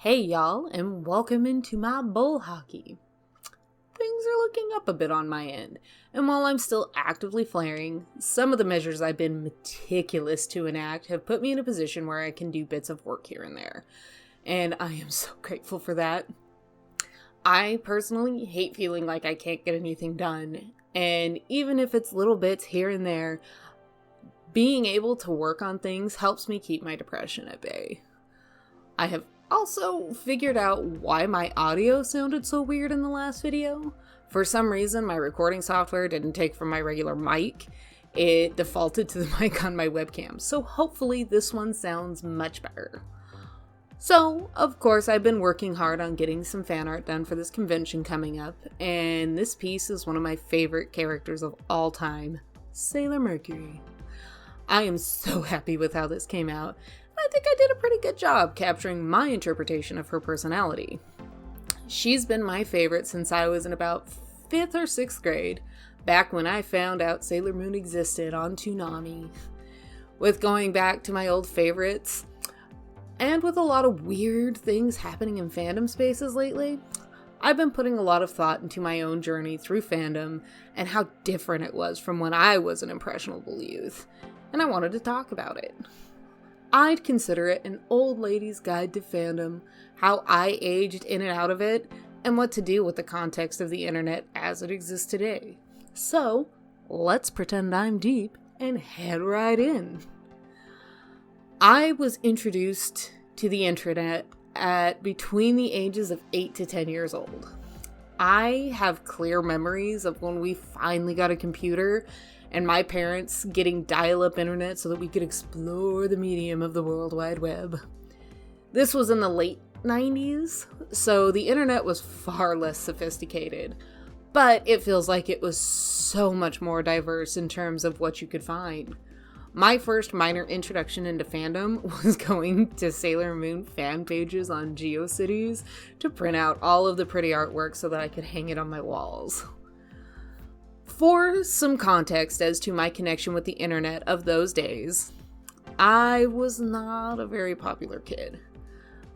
Hey y'all, and welcome into my bull hockey. Things are looking up a bit on my end, and while I'm still actively flaring, some of the measures I've been meticulous to enact have put me in a position where I can do bits of work here and there, and I am so grateful for that. I personally hate feeling like I can't get anything done, and even if it's little bits here and there, being able to work on things helps me keep my depression at bay. I have also figured out why my audio sounded so weird in the last video. For some reason, my recording software didn't take from my regular mic. It defaulted to the mic on my webcam, so hopefully this one sounds much better. So, of course, I've been working hard on getting some fan art done for this convention coming up, and this piece is one of my favorite characters of all time, Sailor Mercury. I am so happy with how this came out. I think I did a pretty good job capturing my interpretation of her personality. She's been my favorite since I was in about 5th or 6th grade, back when I found out Sailor Moon existed on Toonami. With going back to my old favorites, and with a lot of weird things happening in fandom spaces lately, I've been putting a lot of thought into my own journey through fandom and how different it was from when I was an impressionable youth, and I wanted to talk about it. I'd consider it an old lady's guide to fandom, how I aged in and out of it, and what to do with the context of the internet as it exists today. So, let's pretend I'm deep and head right in. I was introduced to the internet at between the ages of 8 to 10 years old. I have clear memories of when we finally got a computer and my parents getting dial-up internet so that we could explore the medium of the World Wide Web. This was in the late 90s, so the internet was far less sophisticated, but it feels like it was so much more diverse in terms of what you could find. My first minor introduction into fandom was going to Sailor Moon fan pages on GeoCities to print out all of the pretty artwork so that I could hang it on my walls. For some context as to my connection with the internet of those days, I was not a very popular kid.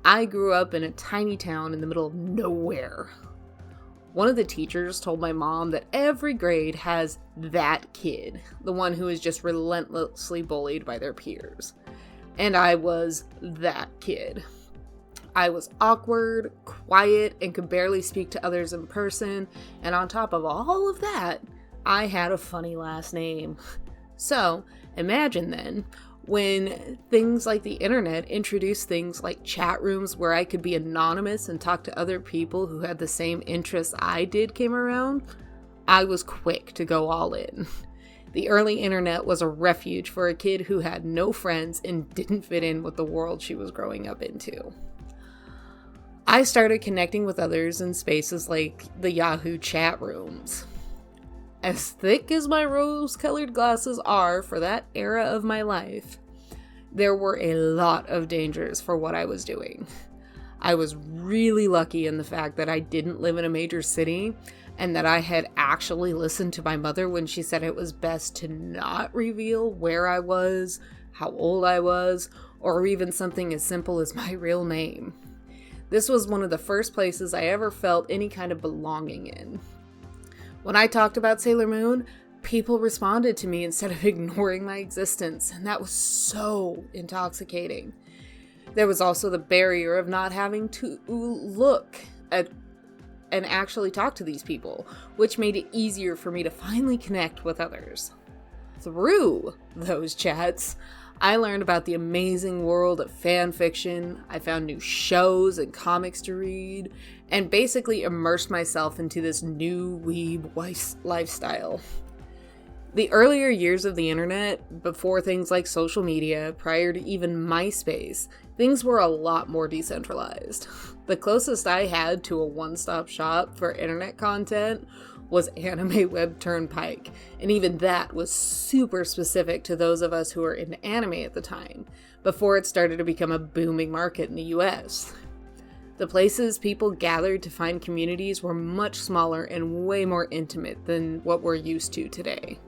I grew up in a tiny town in the middle of nowhere. One of the teachers told my mom that every grade has that kid, the one who is just relentlessly bullied by their peers. And I was that kid. I was awkward, quiet, and could barely speak to others in person, and on top of all of that, I had a funny last name. So, imagine then, when things like the internet introduced things like chat rooms where I could be anonymous and talk to other people who had the same interests I did came around, I was quick to go all in. The early internet was a refuge for a kid who had no friends and didn't fit in with the world she was growing up into. I started connecting with others in spaces like the Yahoo chat rooms. As thick as my rose-colored glasses are for that era of my life, there were a lot of dangers for what I was doing. I was really lucky in the fact that I didn't live in a major city, and that I had actually listened to my mother when she said it was best to not reveal where I was, how old I was, or even something as simple as my real name. This was one of the first places I ever felt any kind of belonging in. When I talked about Sailor Moon, people responded to me instead of ignoring my existence, and that was so intoxicating. There was also the barrier of not having to look at and actually talk to these people, which made it easier for me to finally connect with others. Through those chats, I learned about the amazing world of fan fiction, I found new shows and comics to read, and basically immersed myself into this new weeb lifestyle. The earlier years of the internet, before things like social media, prior to even MySpace, things were a lot more decentralized. The closest I had to a one-stop shop for internet content was Anime Web Turnpike, and even that was super specific to those of us who were into anime at the time, before it started to become a booming market in the US. The places people gathered to find communities were much smaller and way more intimate than what we're used to today.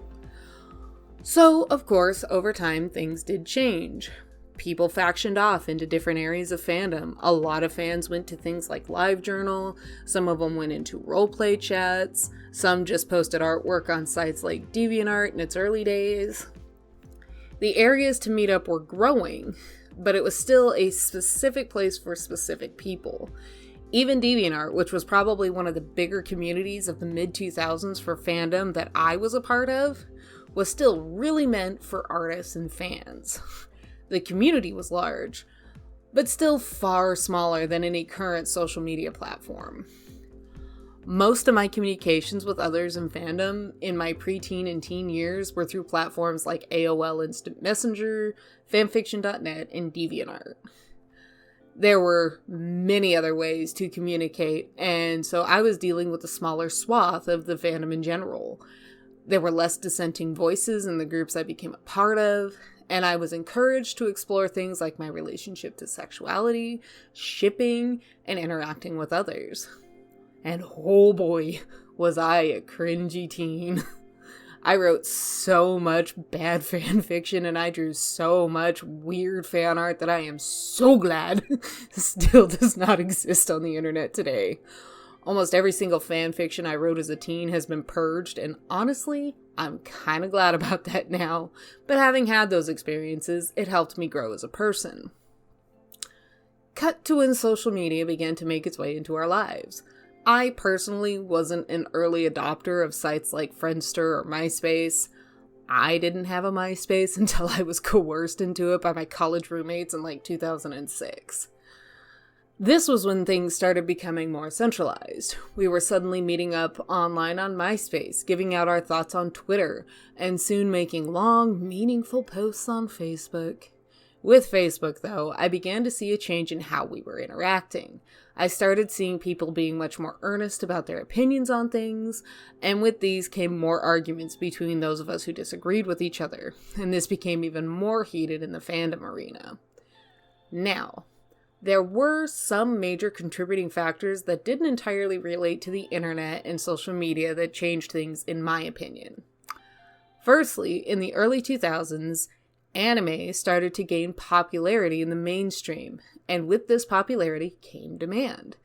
So, of course, over time things did change. People factioned off into different areas of fandom. A lot of fans went to things like LiveJournal, some of them went into roleplay chats, some just posted artwork on sites like DeviantArt in its early days. The areas to meet up were growing, but it was still a specific place for specific people. Even DeviantArt, which was probably one of the bigger communities of the mid-2000s for fandom that I was a part of, was still really meant for artists and fans. The community was large, but still far smaller than any current social media platform. Most of my communications with others in fandom in my preteen and teen years were through platforms like AOL Instant Messenger, fanfiction.net, and DeviantArt. There were many other ways to communicate, and so I was dealing with a smaller swath of the fandom in general. There were less dissenting voices in the groups I became a part of, and I was encouraged to explore things like my relationship to sexuality, shipping, and interacting with others. And oh boy, was I a cringy teen. I wrote so much bad fan fiction and I drew so much weird fan art that I am so glad still does not exist on the internet today. Almost every single fan fiction I wrote as a teen has been purged, and honestly, I'm kind of glad about that now, but having had those experiences, it helped me grow as a person. Cut to when social media began to make its way into our lives. I personally wasn't an early adopter of sites like Friendster or MySpace. I didn't have a MySpace until I was coerced into it by my college roommates in like 2006. This was when things started becoming more centralized. We were suddenly meeting up online on MySpace, giving out our thoughts on Twitter, and soon making long, meaningful posts on Facebook. With Facebook, though, I began to see a change in how we were interacting. I started seeing people being much more earnest about their opinions on things, and with these came more arguments between those of us who disagreed with each other, and this became even more heated in the fandom arena. Now, there were some major contributing factors that didn't entirely relate to the internet and social media that changed things, in my opinion. Firstly, in the early 2000s, anime started to gain popularity in the mainstream, and with this popularity came demand.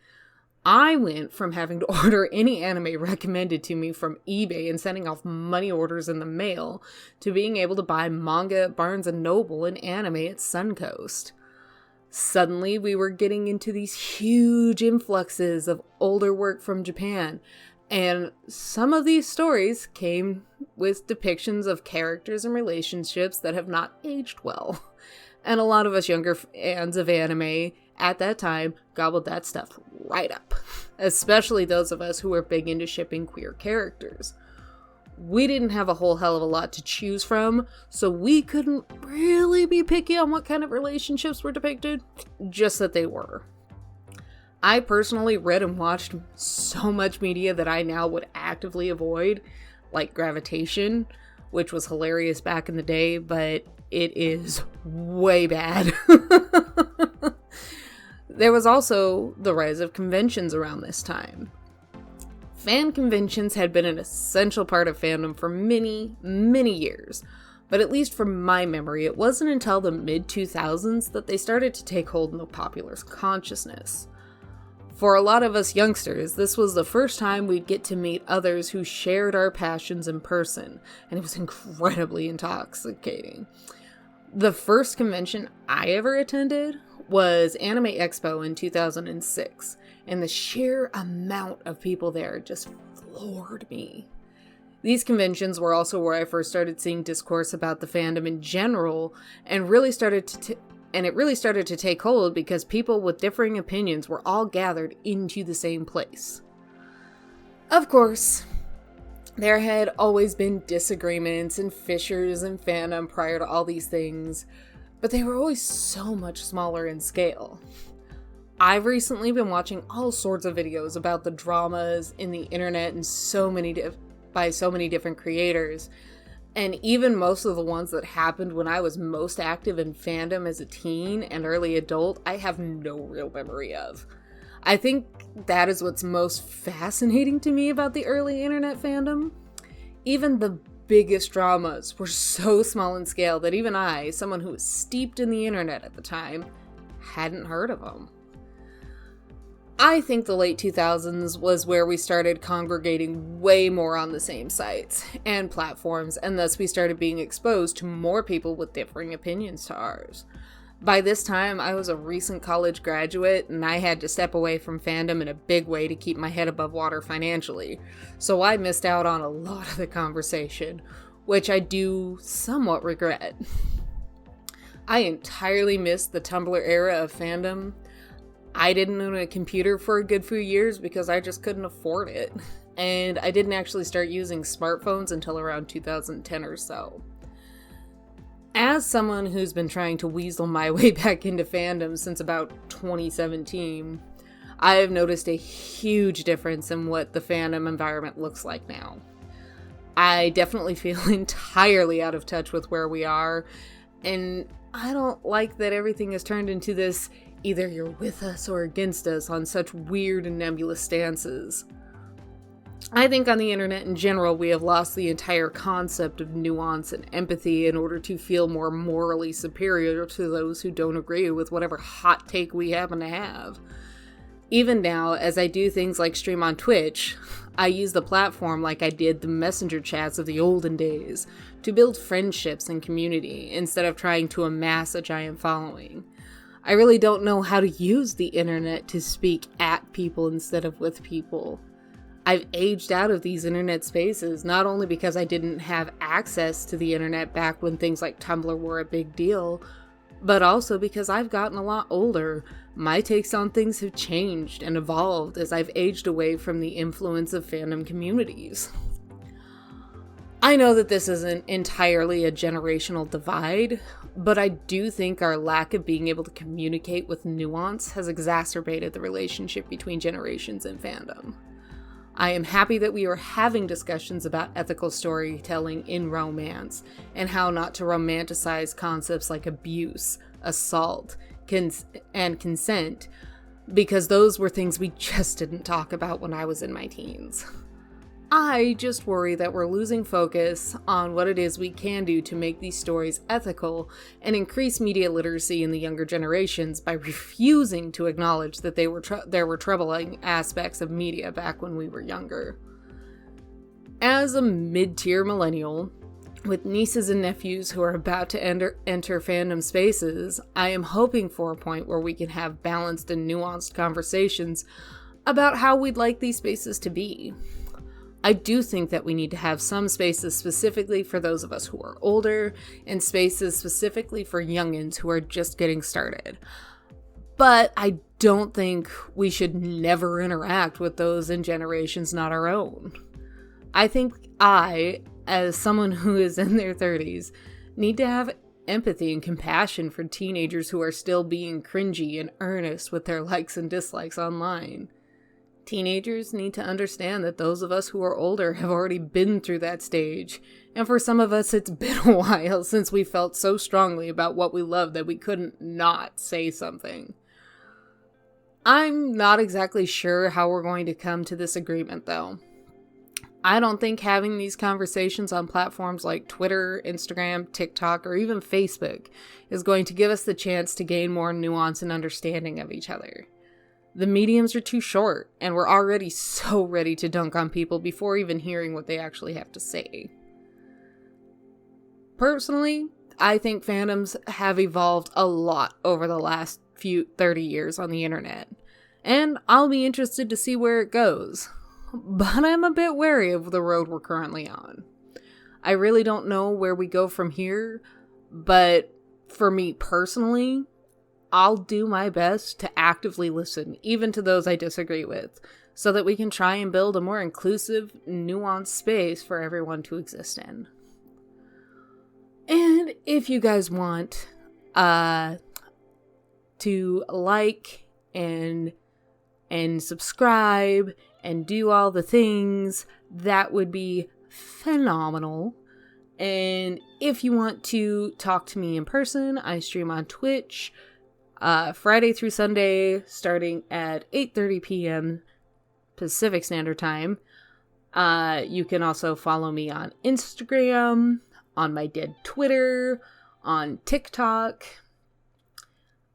I went from having to order any anime recommended to me from eBay and sending off money orders in the mail to being able to buy manga at Barnes & Noble and anime at Suncoast. Suddenly, we were getting into these huge influxes of older work from Japan, and some of these stories came with depictions of characters and relationships that have not aged well. And a lot of us younger fans of anime at that time gobbled that stuff right up, especially those of us who were big into shipping queer characters. We didn't have a whole hell of a lot to choose from, so we couldn't really be picky on what kind of relationships were depicted, just that they were. I personally read and watched so much media that I now would actively avoid, like Gravitation, which was hilarious back in the day, but it is way bad. There was also the rise of conventions around this time. Fan conventions had been an essential part of fandom for many, many years, but at least from my memory, it wasn't until the mid-2000s that they started to take hold in the popular consciousness. For a lot of us youngsters, this was the first time we'd get to meet others who shared our passions in person, and it was incredibly intoxicating. The first convention I ever attended was Anime Expo in 2006, and the sheer amount of people there just floored me. These conventions were also where I first started seeing discourse about the fandom in general, and it really started to take hold because people with differing opinions were all gathered into the same place. Of course, there had always been disagreements and fissures in fandom prior to all these things, but they were always so much smaller in scale. I've recently been watching all sorts of videos about the dramas in the internet and by so many different creators, and even most of the ones that happened when I was most active in fandom as a teen and early adult, I have no real memory of. I think that is what's most fascinating to me about the early internet fandom. Even the biggest dramas were so small in scale that even I, someone who was steeped in the internet at the time, hadn't heard of them. I think the late 2000s was where we started congregating way more on the same sites and platforms, and thus we started being exposed to more people with differing opinions to ours. By this time, I was a recent college graduate, and I had to step away from fandom in a big way to keep my head above water financially, so I missed out on a lot of the conversation, which I do somewhat regret. I entirely missed the Tumblr era of fandom. I didn't own a computer for a good few years because I just couldn't afford it, and I didn't actually start using smartphones until around 2010 or so. As someone who's been trying to weasel my way back into fandom since about 2017, I have noticed a huge difference in what the fandom environment looks like now. I definitely feel entirely out of touch with where we are, and I don't like that everything has turned into this either you're with us or against us on such weird and nebulous stances. I think on the internet in general, we have lost the entire concept of nuance and empathy in order to feel more morally superior to those who don't agree with whatever hot take we happen to have. Even now, as I do things like stream on Twitch, I use the platform like I did the messenger chats of the olden days to build friendships and community instead of trying to amass a giant following. I really don't know how to use the internet to speak at people instead of with people. I've aged out of these internet spaces, not only because I didn't have access to the internet back when things like Tumblr were a big deal, but also because I've gotten a lot older. My takes on things have changed and evolved as I've aged away from the influence of fandom communities. I know that this isn't entirely a generational divide, but I do think our lack of being able to communicate with nuance has exacerbated the relationship between generations in fandom. I am happy that we are having discussions about ethical storytelling in romance and how not to romanticize concepts like abuse, assault, and consent, because those were things we just didn't talk about when I was in my teens. I just worry that we're losing focus on what it is we can do to make these stories ethical and increase media literacy in the younger generations by refusing to acknowledge that there were troubling aspects of media back when we were younger. As a mid-tier millennial, with nieces and nephews who are about to enter fandom spaces, I am hoping for a point where we can have balanced and nuanced conversations about how we'd like these spaces to be. I do think that we need to have some spaces specifically for those of us who are older, and spaces specifically for youngins who are just getting started. But I don't think we should never interact with those in generations not our own. I think I, as someone who is in their 30s, need to have empathy and compassion for teenagers who are still being cringy and earnest with their likes and dislikes online. Teenagers need to understand that those of us who are older have already been through that stage, and for some of us it's been a while since we felt so strongly about what we loved that we couldn't not say something. I'm not exactly sure how we're going to come to this agreement, though. I don't think having these conversations on platforms like Twitter, Instagram, TikTok, or even Facebook is going to give us the chance to gain more nuance and understanding of each other. The mediums are too short, and we're already so ready to dunk on people before even hearing what they actually have to say. Personally, I think fandoms have evolved a lot over the last 30 years on the internet, and I'll be interested to see where it goes. But I'm a bit wary of the road we're currently on. I really don't know where we go from here, but for me personally, I'll do my best to actively listen, even to those I disagree with, so that we can try and build a more inclusive, nuanced space for everyone to exist in. And if you guys want to like and subscribe and do all the things, that would be phenomenal. And if you want to talk to me in person, I stream on Twitch Friday through Sunday, starting at 8:30 p.m. Pacific Standard Time. You can also follow me on Instagram, on my dead Twitter, on TikTok,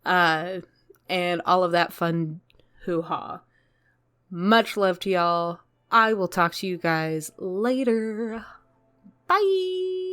and all of that fun hoo-ha. Much love to y'all. I will talk to you guys later. Bye!